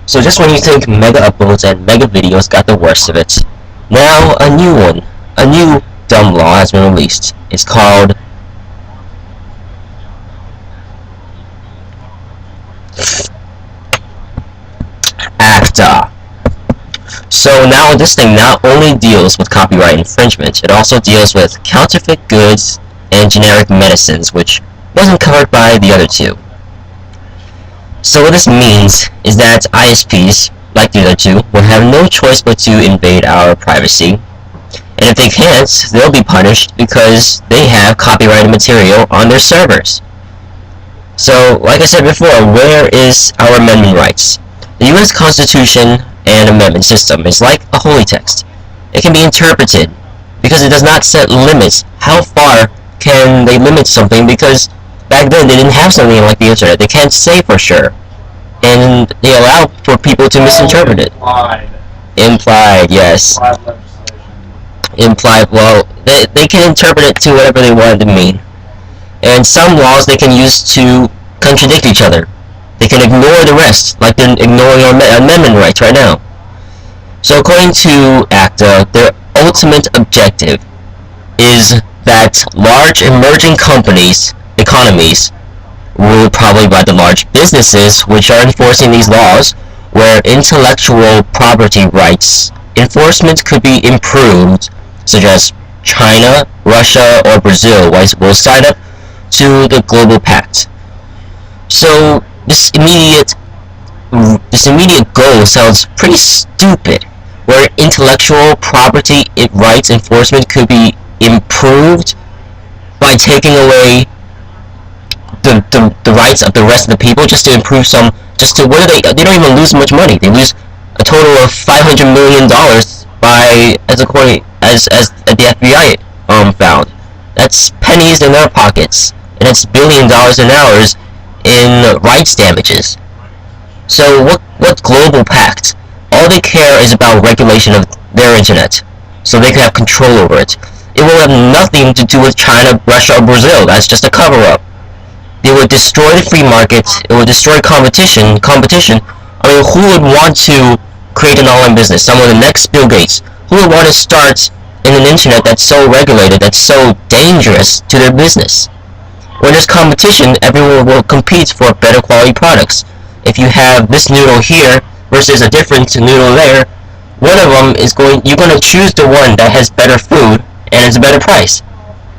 So just when you think mega uploads and mega videos got the worst of it, now a new one, a new dumb law has been released. It's called ACTA. So now this thing not only deals with copyright infringement, it also deals with counterfeit goods and generic medicines, which wasn't covered by the other two. So what this means is that ISPs, like the other two, will have no choice but to invade our privacy, and if they can't, they'll be punished because they have copyrighted material on their servers. So, like I said before, where is our amendment rights? The U.S. Constitution and amendment system is like a holy text. It can be interpreted because it does not set limits. How far can they limit something? Because back then they didn't have something like the internet. They can't say for sure, and they allow for people to misinterpret it. Implied, yes. Implied. Well, they can interpret it to whatever they want it to mean, and some laws they can use to contradict each other. They can ignore the rest, like they're ignoring our amendment rights right now. So according to ACTA, their ultimate objective is that large emerging economies, ruled probably by the large businesses which are enforcing these laws, where intellectual property rights enforcement could be improved, such as China, Russia, or Brazil, will sign up to the Global Pact. So this immediate goal sounds pretty stupid, where intellectual property rights enforcement could be improved by taking away the rights of the rest of the people just to improve some, what do they don't even lose much money. They lose a total of $500 million by, as the FBI found. That's pennies in their pockets, and it's $1 billion in ours in rights damages. So what global pact? All they care is about regulation of their internet, so they can have control over it. It will have nothing to do with China, Russia, or Brazil. That's just a cover-up. It would destroy the free market. It would destroy competition. I mean, who would want to create an online business? Someone, the next Bill Gates. Who would want to start in an internet that's so regulated, that's so dangerous to their business? When there's competition, everyone will compete for better quality products. If you have this noodle here versus a different noodle there, one of them you're going to choose the one that has better food and it's a better price.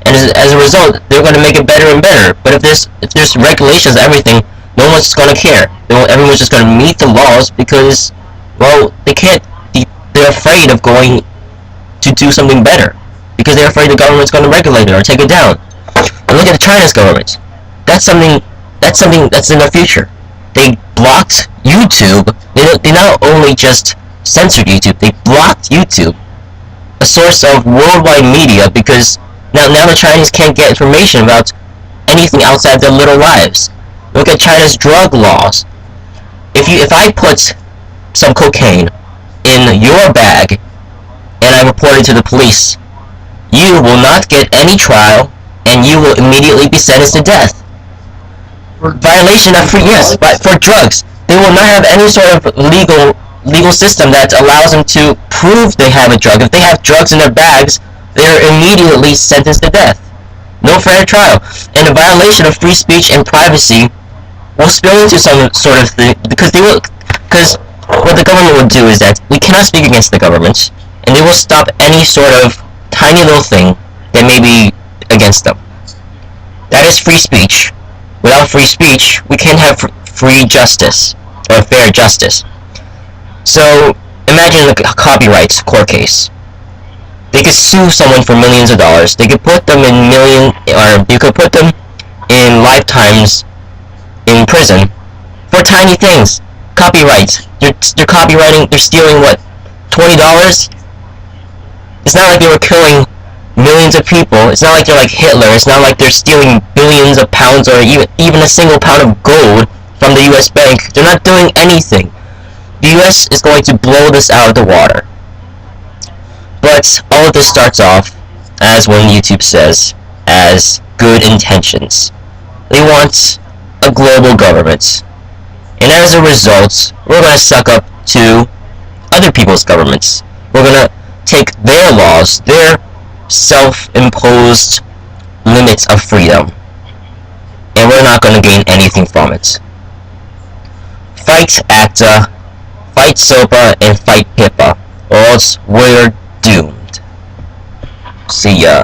And as a result, they're going to make it better and better. But if there's regulations, everything, no one's going to care. Everyone's just going to meet the laws because, well, they're afraid of going to do something better because they're afraid the government's going to regulate it or take it down. And look at China's government. That's something that's in the future. They blocked YouTube. They not only just censored YouTube, they blocked YouTube, a source of worldwide media, because now the Chinese can't get information about anything outside their little lives. Look at China's drug laws. If I put some cocaine in your bag and I report it to the police, you will not get any trial and you will immediately be sentenced to death. Violation of for drugs. They will not have any sort of legal system that allows them to prove they have a drug. If they have drugs in their bags, they're immediately sentenced to death. No fair trial. And a violation of free speech and privacy will spill into some sort of thing, because what the government will do is that we cannot speak against the government, and they will stop any sort of tiny little thing that may be against them. That is free speech. Without free speech, we can't have free justice, or fair justice. So, imagine a copyright court case. They could sue someone for millions of dollars. They could put them in lifetimes in prison for tiny things. Copyright. They're copyrighting. They're stealing what? $20? It's not like they were killing millions of people. It's not like they're like Hitler. It's not like they're stealing billions of pounds or even a single pound of gold from the U.S. bank. They're not doing anything. The U.S. is going to blow this out of the water. But all of this starts off, as when YouTube says, as good intentions. They want a global government. And as a result, we're going to suck up to other people's governments. We're going to take their laws, their self-imposed limits of freedom, and we're not going to gain anything from it. Fight ACTA, fight SOPA, and fight HIPAA, or else we're doomed. See ya.